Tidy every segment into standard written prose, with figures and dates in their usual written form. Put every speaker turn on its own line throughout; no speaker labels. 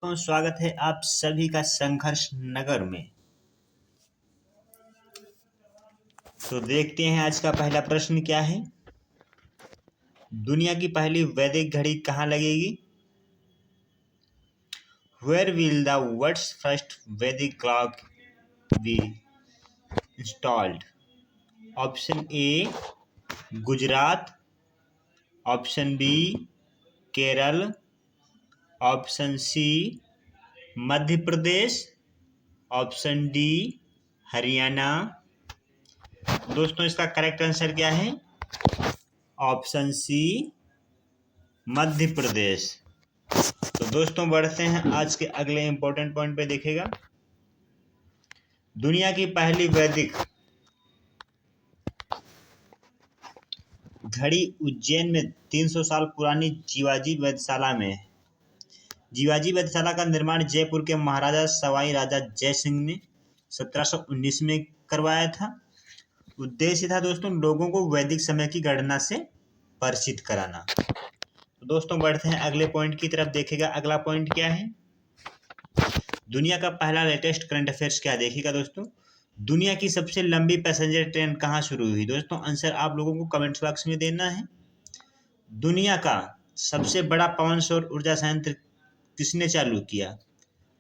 तो स्वागत है आप सभी का संघर्ष नगर में। तो देखते हैं आज का पहला प्रश्न क्या है। दुनिया की पहली वैदिक घड़ी कहाँ लगेगी? Where will the world's first Vedic clock be installed? Option A Gujarat, option B Kerala, option C Madhya Pradesh, option D Haryana. दोस्तों इसका करेक्ट आंसर क्या है? Option C Madhya Pradesh. तो दोस्तों बढ़ते हैं आज के अगले इंपॉर्टेंट पॉइंट पे। देखिएगा, दुनिया की पहली वैदिक घड़ी उज्जैन में 300 साल पुरानी जीवाजी वेधशाला में है। जीवाजी वेधशाला का निर्माण जयपुर के महाराजा सवाई राजा जय सिंह ने 1719 में करवाया था। उद्देश्य था दोस्तों लोगों को वैदिक समय की गणना से परिचित कराना। तो दोस्तों बढ़ते हैं अगले पॉइंट की तरफ। देखिएगा अगला पॉइंट क्या है। दुनिया का पहला लेटेस्ट करंट अफेयर्स क्या देखिएगा दोस्तों। दुनिया की सबसे लंबी पैसेंजर ट्रेन कहाँ शुरू हुई? दोस्तों आंसर आप लोगों को कमेंट बॉक्स में देना है। दुनिया का सबसे बड़ा पवन सौर ऊर्जा संयंत्र किसने चालू किया?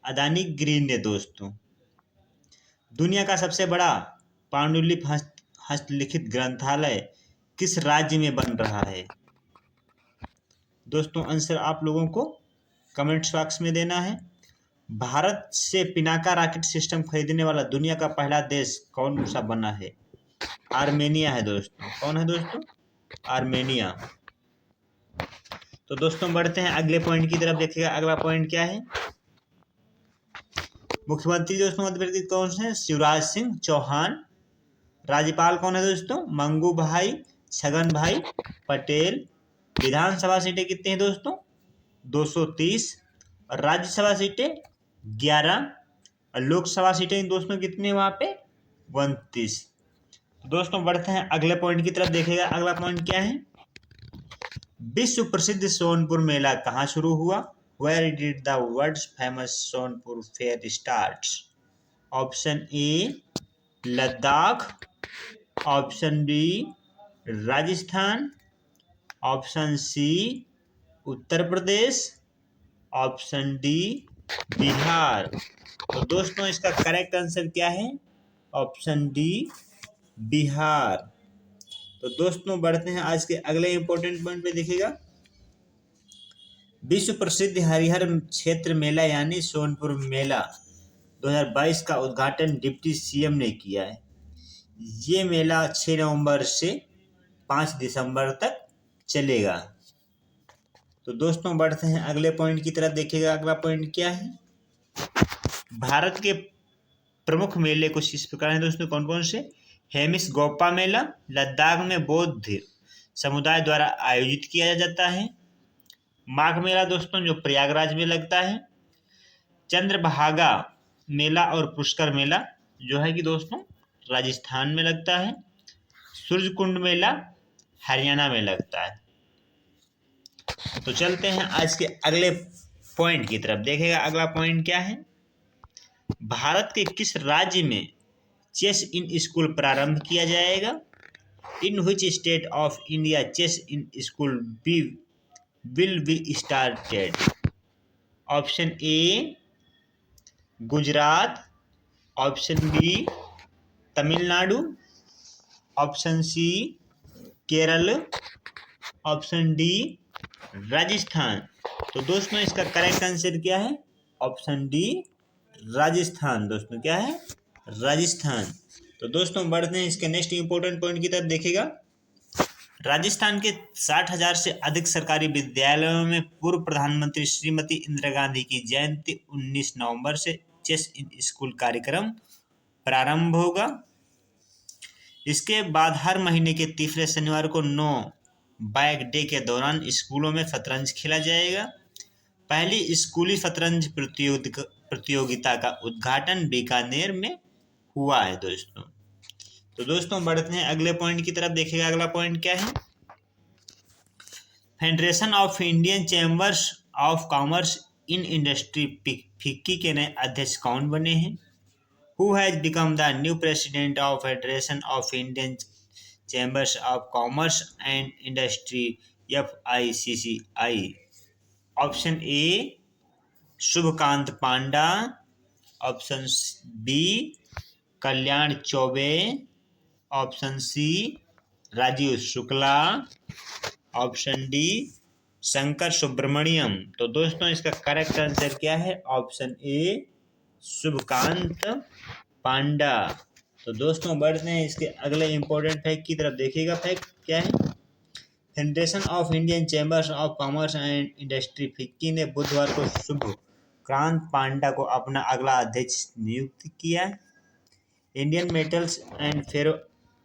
अदानी ग्रीन ने। दोस्तों दुनिया का सबसे बड़ा पांडुलिपि हस्तलिखित ग्रंथालय किस राज्य में बन रहा है? दोस्तों आंसर आप लोगों को कमेंट बॉक्स में देना है। भारत से पिनाका रॉकेट सिस्टम खरीदने वाला दुनिया का पहला देश कौन सा बना है? आर्मेनिया है दोस्तों। कौन है दोस्तों? आर्मेनिया। तो दोस्तों बढ़ते हैं अगले पॉइंट की तरफ। देखिएगा अगला पॉइंट क्या है। मुख्यमंत्री दोस्तों मध्य प्रदेश कौन से हैं? शिवराज सिंह चौहान। राज्यपाल कौन है दोस्तों? मंगू भाई छगन भाई पटेल। विधानसभा सीटें कितनी हैं दोस्तों? 230। और राज्यसभा सीटें 11 और लोकसभा सीटें दोस्तों कितनी वहां पे? 29। दोस्तों बढ़ते हैं अगले पॉइंट की तरफ। देखिएगा अगला पॉइंट क्या है। विश्व प्रसिद्ध सोनपुर मेला कहाँ शुरू हुआ? Where did the world's famous Sonpur fair start? Option A Ladakh, option B Rajasthan, option C Uttar Pradesh, option D Bihar. तो दोस्तों इसका करेक्ट आंसर क्या है? Option D Bihar. तो दोस्तों बढ़ते हैं आज के अगले इंपॉर्टेंट पॉइंट पे। देखिएगा विश्व प्रसिद्ध हरिहर क्षेत्र मेला यानी सोनपुर मेला 2022 का उद्घाटन डिप्टी सीएम ने किया है। ये मेला 6 नवंबर से 5 दिसंबर तक चलेगा। तो दोस्तों बढ़ते हैं अगले पॉइंट की तरफ। देखिएगा अगला पॉइंट क्या है। भारत के प्रमुख मेले कुछ इस प्रकार हैं दोस्तों। कौन कौन से? हेमिस गोपा मेला लद्दाख में बौद्ध समुदाय द्वारा आयोजित किया जाता है। माघ मेला दोस्तों जो प्रयागराज में लगता है। चंद्रभागा मेला और पुष्कर मेला जो है कि दोस्तों राजस्थान में लगता है। सूर्यकुंड मेला हरियाणा में लगता है। तो चलते हैं आज के अगले पॉइंट की तरफ। देखेगा अगला पॉइंट क्या है। भारत के किस राज्य में चेस इन स्कूल प्रारंभ किया जाएगा? In which state of India chess in school will be started? Option A Gujarat, option B Tamil Nadu, option C Kerala, option D Rajasthan. तो दोस्तों इसका करेक्ट आंसर क्या है? Option D Rajasthan. दोस्तों क्या है? राजस्थान। तो दोस्तों बढ़ते हैं इसके नेक्स्ट इंपॉर्टेंट पॉइंट की तरफ। देखिएगा राजस्थान के 60,000 से अधिक सरकारी विद्यालयों में पूर्व प्रधानमंत्री श्रीमती इंदिरा गांधी की जयंती 19 नवंबर से चेस इन स्कूल कार्यक्रम प्रारंभ होगा। इसके बाद हर महीने के तीसरे शनिवार को 9 बैक डे के दौरान स्कूलों में शतरंज खेला जाएगा। पहली स्कूली शतरंज प्रतियोगिता का उद्घाटन बीकानेर में हुआ है दोस्तों। तो दोस्तों बढ़ते हैं अगले पॉइंट की तरफ। देखिएगा अगला पॉइंट क्या है। Federation of Indian chambers of commerce in industry FICCI के नए अध्यक्ष कौन बने हैं? Who has become the new president of federation of Indian chambers of commerce and industry FICCI? Option A Shubhkant Panda, option B Kalyan Chaubey, option C Rajiv Shukla, option D Shankar Subramaniam. तो दोस्तों इसका correct answer क्या है? Option A Shubhkant Panda. तो दोस्तों बढ़ते हैं इसके अगले इंपॉर्टेंट फैक्ट की तरफ। देखिएगा फैक्ट क्या है। Federation of Indian chambers of commerce and industry FICCI ने बुधवार को शुभकांत पांडा को अपना अगला अध्यक्ष नियुक्त किया। Indian metals and ferro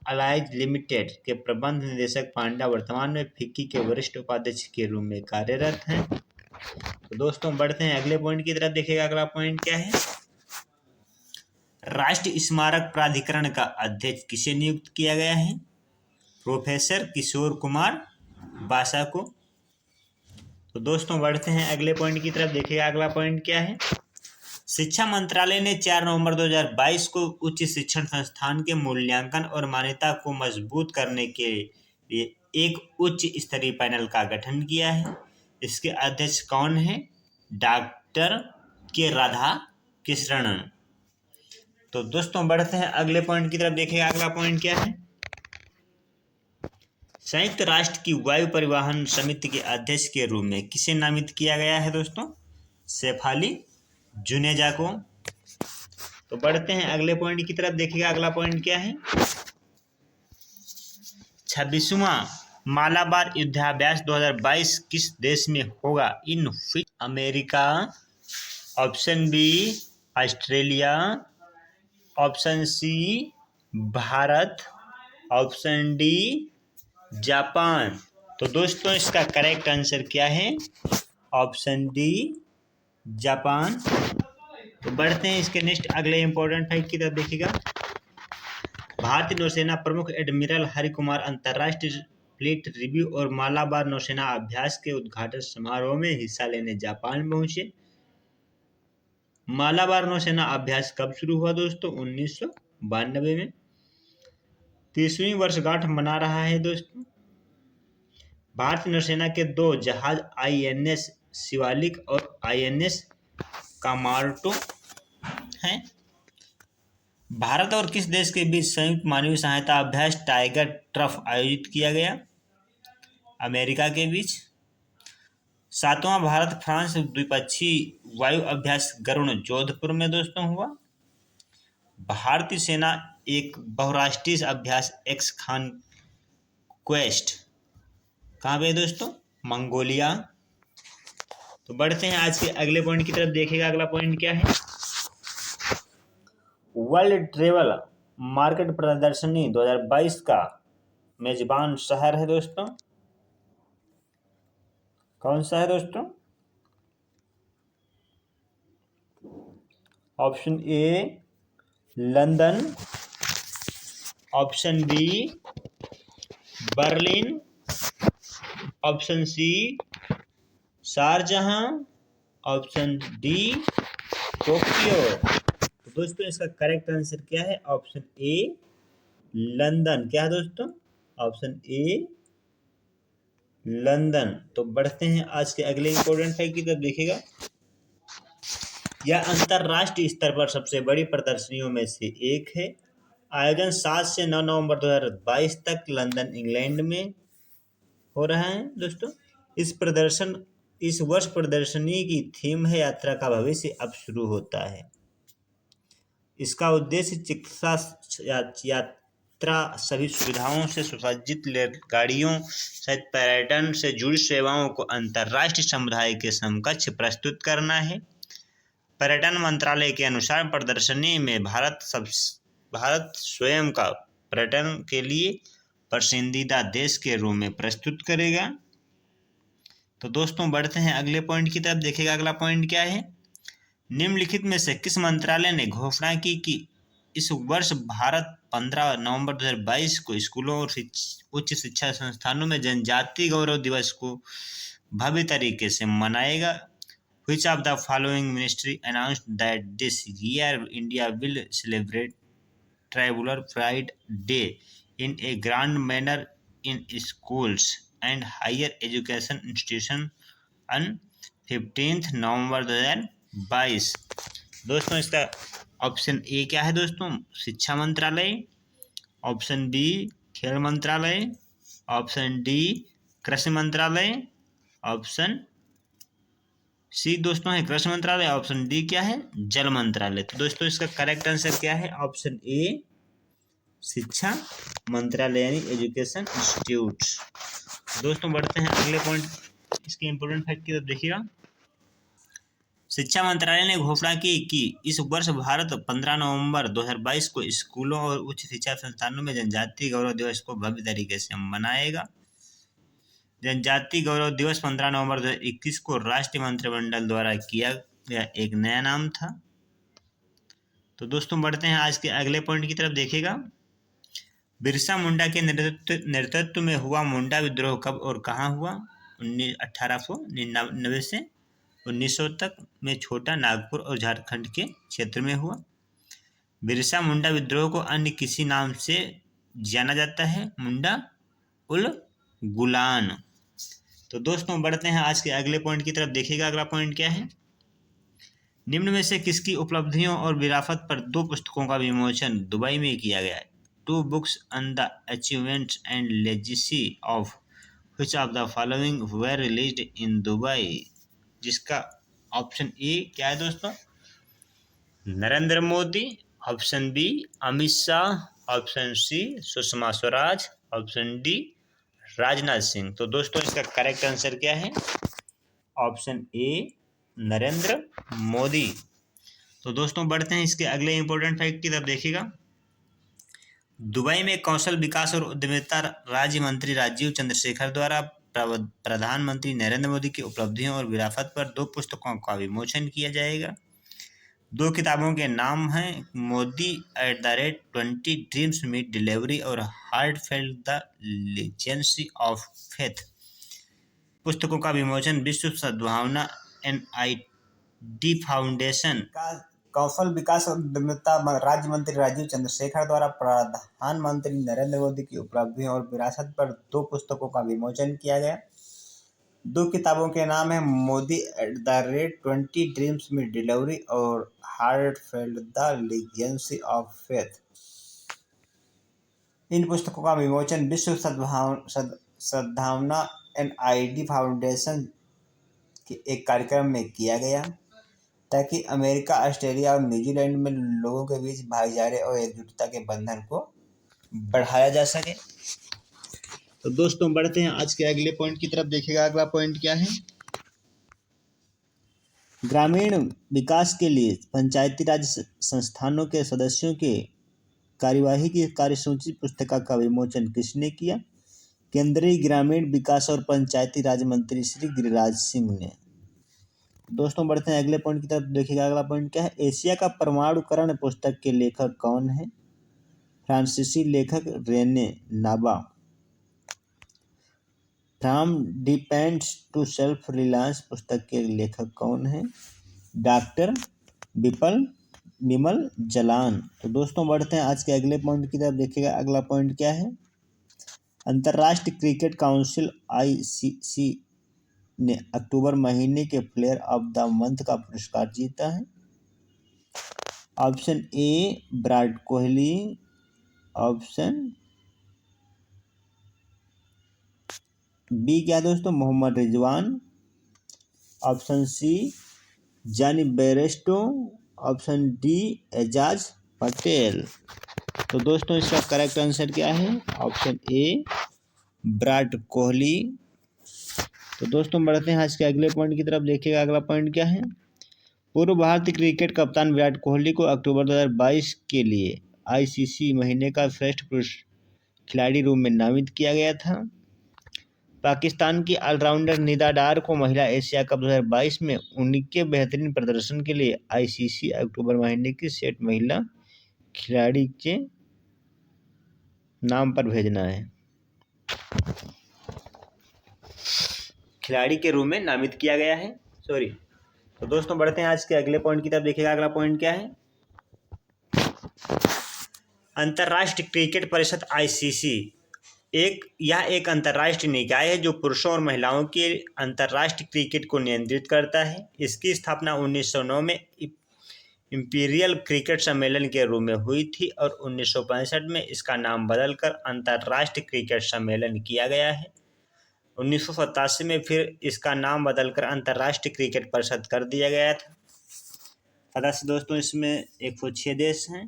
alloys limited के प्रबंध निदेशक पांडा वर्तमान में फिक्की के वरिष्ठ उपाध्यक्ष के रूप में कार्यरत हैं। तो दोस्तों बढ़ते हैं अगले पॉइंट की तरफ। देखिएगा अगला पॉइंट क्या है। राष्ट्रीय स्मारक प्राधिकरण का अध्यक्ष किसे नियुक्त किया गया है? प्रोफेसर किशोर कुमार बासा को। तो दोस्तों बढ़ते हैं अगले पॉइंट की तरफ। देखिएगा अगला पॉइंट क्या है। शिक्षा मंत्रालय ने 4 नवंबर 2022 को उच्च शिक्षण संस्थान के मूल्यांकन और मान्यता को मजबूत करने के लिए एक उच्च स्तरीय पैनल का गठन किया है। इसके अध्यक्ष कौन है? डॉक्टर के राधा कृष्णन। तो दोस्तों बढ़ते हैं अगले पॉइंट की तरफ। देखिएगा अगला पॉइंट क्या है। संयुक्त राष्ट्र की वायु परिवहन समिति के अध्यक्ष के रूप में किसे नामित किया गया है? दोस्तों शेफाली जुनेजा को। तो बढ़ते हैं अगले पॉइंट की तरफ। देखिएगा अगला पॉइंट क्या है। 26वां मालाबार युद्धाभ्यास 2022 किस देश में होगा? In which? America, option B Australia, option C Bharat, option D Japan. तो दोस्तों इसका करेक्ट आंसर क्या है? Option D Japan. तो बढ़ते हैं इसके नेक्स्ट अगले इंपॉर्टेंट फैक्ट की तरफ। देखिएगा भारतीय नौसेना प्रमुख एडमिरल हरि कुमार अंतर्राष्ट्रीय फ्लीट रिव्यू और मालाबार नौसेना अभ्यास के उद्घाटन समारोह में हिस्सा लेने जापान पहुंचे। मालाबार नौसेना अभ्यास कब शुरू हुआ? दोस्तों 1992 में। 30वीं वर्षगांठ मना रहा है। दोस्तों भारतीय नौसेना के 2 जहाज INS शिवालिक और INS कामार्टो हैं। भारत और किस देश के बीच संयुक्त मानवीय सहायता अभ्यास टाइगर ट्रफ आयोजित किया गया? अमेरिका के बीच। 7वां भारत फ्रांस द्विपक्षीय वायु अभ्यास गरुण जोधपुर में दोस्तों हुआ। भारतीय सेना एक बहुराष्ट्रीय अभ्यास एक्स-खान क्वेस्ट कहाँ पे दोस्तों? मंगोलिया। तो बढ़ते हैं आज के अगले पॉइंट की तरफ। देखिएगा अगला पॉइंट क्या है। वर्ल्ड ट्रेवल मार्केट प्रदर्शनी 2022 का मेजबान शहर है दोस्तों। कौन सा है दोस्तों? Option A London, option B Berlin, option C Sharjah, option D Tokyo. तो दोस्तों इसका करेक्ट आंसर क्या है? Option A London. क्या है दोस्तों? Option A London. तो बढ़ते हैं आज के अगले इंपॉर्टेंट फैक्ट की तरफ। देखिएगा यह अंतरराष्ट्रीय स्तर पर सबसे बड़ी प्रदर्शनियों में से एक है। आयोजन 7 से 9 नवंबर 2022 तक लंदन इंग्लैंड में हो रहा है। दोस्तों इस वर्ष प्रदर्शनी की थीम है यात्रा का भविष्य अब शुरू होता है। इसका उद्देश्य चिकित्सा यात्रा सभी सुविधाओं से सुसज्जित रेलगाड़ियों सहित पर्यटन से जुड़ी सेवाओं को अंतर्राष्ट्रीय समुदाय के समकक्ष प्रस्तुत करना है। पर्यटन मंत्रालय के अनुसार प्रदर्शनी में भारत स्वयं का पर्यटन के लिए पसंदीदा देश के रूप में प्रस्तुत करेगा। तो दोस्तों बढ़ते हैं अगले पॉइंट की तरफ। देखिएगा अगला पॉइंट क्या है। निम्नलिखित में से किस मंत्रालय ने घोषणा की कि इस वर्ष भारत 15 नवंबर 2022 को स्कूलों और उच्च शिक्षा संस्थानों में जनजातीय गौरव दिवस को भव्य तरीके से मनाएगा Which of the following ministry announced that this year India will celebrate Tribal Pride Day in a grand manner in schools and higher education institutions on 15th नवंबर 2022। दोस्तों इसका ऑप्शन ए क्या है दोस्तों? शिक्षा मंत्रालय। ऑप्शन बी खेल मंत्रालय। Option D कृषि मंत्रालय। ऑप्शन सी दोस्तों है कृषि मंत्रालय। ऑप्शन डी क्या है? जल मंत्रालय। तो दोस्तों इसका करेक्ट आंसर क्या है? ऑप्शन ए शिक्षा मंत्रालय यानी एजुकेशन इंस्टीट्यूट। दोस्तों बढ़ते हैं अगले पॉइंट, इसके इंपोर्टेंट फैक्ट की तरफ देखिएगा। शिक्षा मंत्रालय ने घोषणा की कि इस वर्ष भारत 15 नवंबर 2022 को स्कूलों और उच्च शिक्षा संस्थानों में जनजातीय गौरव दिवस को भव्य तरीके से मनाएगा। जनजातीय गौरव दिवस 15 नवंबर 2021 को राष्ट्रीय मंत्रिमंडल द्वारा किया गया एक नया नाम था। तो दोस्तों बढ़ते हैं आज के अगले पॉइंट की तरफ देखिएगा। बिरसा मुंडा के नेतृत्व में हुआ मुंडा विद्रोह कब और कहाँ हुआ? 1899 से 1900 तक में छोटा नागपुर और झारखंड के क्षेत्र में हुआ। बिरसा मुंडा विद्रोह को अन्य किसी नाम से जाना जाता है, मुंडा उल गुलान। तो दोस्तों बढ़ते हैं आज के अगले पॉइंट की तरफ देखिएगा। अगला पॉइंट क्या है? निम्न में से किसकी उपलब्धियों और विरासत पर 2 पुस्तकों का विमोचन दुबई में किया गया है? 2 books on the achievements and legacy of which of the following were released in Dubai? जिसका ऑप्शन ए क्या है दोस्तों? Narendra Modi. Option B Amit Shah. Option C Sushma Swaraj. Option D Rajnath Singh. तो दोस्तों इसका करेक्ट आंसर क्या है? Option A Narendra Modi. तो दोस्तों बढ़ते हैं इसके अगले इंपॉर्टेंट फैक्ट की तरफ देखिएगा। दुबई में कौशल विकास और उद्यमिता राज्य मंत्री राजीव चंद्रशेखर द्वारा प्रधानमंत्री नरेंद्र मोदी की उपलब्धियों और विरासत पर 2 पुस्तकों का विमोचन किया जाएगा। 2 किताबों के नाम हैं मोदी @20 ड्रीम्स मीट डिलीवरी और हार्टफेल्ट द लीजेंसी ऑफ फेथ। पुस्तकों का विमोचन विश्व सद्भावना NID फाउंडेशन का कौशल विकास और उद्यमिता राज्य मंत्री राजीव चंद्रशेखर द्वारा प्रधानमंत्री नरेंद्र मोदी की उपलब्धियों और विरासत पर 2 पुस्तकों का विमोचन किया गया। 2 किताबों के नाम है मोदी @20 ड्रीम्स में डिलीवरी और हार्टफेल्ट द लीजेंसी ऑफ फेथ। इन पुस्तकों का विमोचन विश्व सद्भावना NID फाउंडेशन के एक कार्यक्रम में किया गया ताकि अमेरिका, ऑस्ट्रेलिया और न्यूजीलैंड में लोगों के बीच भाईचारे और एकजुटता के बंधन को बढ़ाया जा सके। तो दोस्तों बढ़ते हैं आज के अगले पॉइंट की तरफ देखिएगा। अगला पॉइंट क्या है? ग्रामीण विकास के लिए पंचायती राज संस्थानों के सदस्यों के कार्यवाही की कार्यसूची पुस्तिका का विमोचन किसने किया? केंद्रीय ग्रामीण विकास और पंचायती राज मंत्री श्री गिरिराज सिंह ने। दोस्तों बढ़ते हैं अगले पॉइंट की तरफ देखिएगा। अगला पॉइंट क्या है? एशिया का परमाणुकरण पुस्तक के लेखक कौन है? फ्रांसीसी लेखक Rene Naba. From dependence to self reliance पुस्तक के लेखक कौन है? डॉक्टर विमल जलान। तो दोस्तों बढ़ते हैं आज के अगले पॉइंट की तरफ देखिएगा। अगला पॉइंट क्या है? अंतर्राष्ट्रीय क्रिकेट काउंसिल ICC ने अक्टूबर महीने के प्लेयर ऑफ द मंथ का पुरस्कार जीता है। Option A Virat Kohli. Option B क्या दोस्तों? Mohammad Rizwan. Option C Jonny Bairstow. Option D Ajaz Patel. तो दोस्तों इसका करेक्ट आंसर क्या है? Option A Virat Kohli. तो दोस्तों बढ़ते हैं आज के अगले पॉइंट की तरफ देखिएगा। अगला पॉइंट क्या है? पूर्व भारतीय क्रिकेट कप्तान विराट कोहली को अक्टूबर 2022 के लिए ICC महीने का श्रेष्ठ पुरुष खिलाड़ी रूप में नामित किया गया था। पाकिस्तान की ऑलराउंडर निदा डार को महिला एशिया कप 2022 में उनके बेहतरीन प्रदर्शन के लिए ICC अक्टूबर महीने की श्रेष्ठ महिला खिलाड़ी के नाम पर भेजना है, खिलाड़ी के रूप में नामित किया गया है। तो दोस्तों बढ़ते हैं आज के अगले पॉइंट की तरफ। देखिएगा अगला पॉइंट क्या है। अंतर्राष्ट्रीय क्रिकेट परिषद आईसीसी यह एक अंतर्राष्ट्रीय निकाय है जो पुरुषों और महिलाओं के अंतर्राष्ट्रीय क्रिकेट को नियंत्रित करता है। इसकी स्थापना 1909 में इंपीरियल क्रिकेट सम्मेलन के रूप में हुई थी और 1965 में इसका नाम बदलकर अंतर्राष्ट्रीय क्रिकेट सम्मेलन किया गया है। 1987 में फिर इसका नाम बदलकर अंतर्राष्ट्रीय क्रिकेट परिषद कर दिया गया था। सदस्य दोस्तों इसमें 106 देश हैं।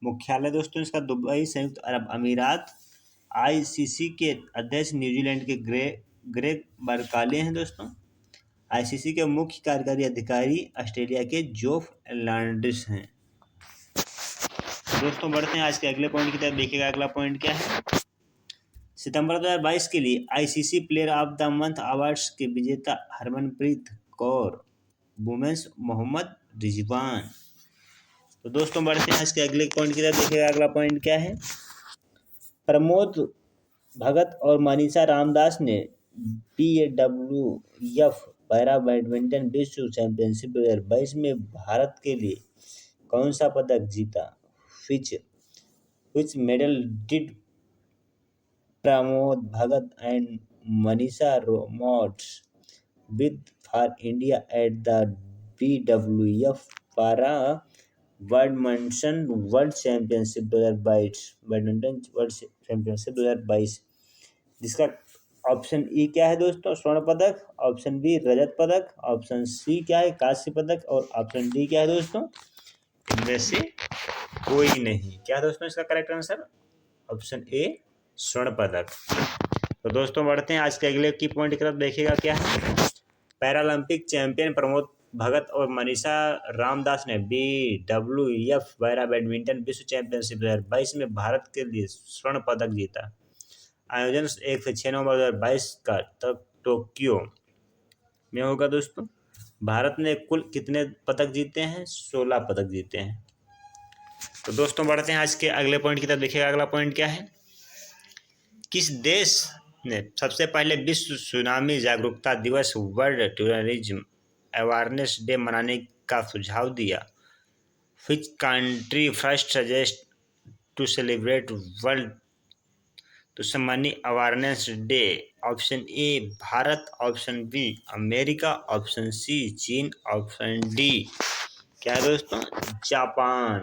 मुख्यालय दोस्तों इसका दुबई, संयुक्त अरब अमीरात। आईसीसी के अध्यक्ष न्यूजीलैंड के ग्रेग बरकाले हैं दोस्तों। आईसीसी के मुख्य कार्यकारी अधिकारी ऑस्ट्रेलिया के जोफ लॉन्ड्रिस हैं। दोस्तों बढ़ते हैं आज के अगले पॉइंट की तरफ। देखिएगा अगला पॉइंट क्या है। सितंबर 2022 के लिए ICC player of the month awards के विजेता हरमनप्रीत कौर, वुमेन्स मोहम्मद रिजवान। तो दोस्तों बढ़ते हैं आज के अगले पॉइंट की तरफ। देखिएगा अगला पॉइंट क्या है। प्रमोद भगत और मनीषा रामदास ने BWF पैरा बैडमिंटन विश्व चैंपियनशिप 2022 में भारत के लिए कौन सा पदक जीता। विच medal did Pramod Bhagat and Manisha Ramdas with for India at the BWF para badminton world championship 2022, जिसका ऑप्शन ई क्या है दोस्तों, स्वर्ण पदक। ऑप्शन बी रजत पदक। ऑप्शन सी क्या है, कांस्य पदक। और ऑप्शन डी क्या है दोस्तों, इनमें से कोई नहीं। क्या दोस्तों इसका करेक्ट आंसर, ऑप्शन ए स्वर्ण पदक। तो दोस्तों बढ़ते हैं आज के अगले की पॉइंट की तरफ। देखिएगा क्या है। पैरालंपिक चैंपियन प्रमोद भगत और मनीषा रामदास ने BWF पैरा बैडमिंटन विश्व चैंपियनशिप 2022 में भारत के लिए स्वर्ण पदक जीता। आयोजन 1 से 6 नवंबर 2022 का तब टोक्यो में होगा दोस्तों। भारत ने कुल कितने पदक जीते हैं, 16 पदक जीते हैं। तो दोस्तों बढ़ते हैं आज के अगले पॉइंट की तरफ। देखिएगा अगला पॉइंट क्या है। किस देश ने सबसे पहले विश्व सुनामी जागरूकता दिवस वर्ल्ड टूरिज्म अवेयरनेस डे मनाने का सुझाव दिया। Which country first suggest to celebrate world tsunami awareness day. Option A Bharat. Option B America. Option C चीन। ऑप्शन डी क्या है दोस्तों, जापान।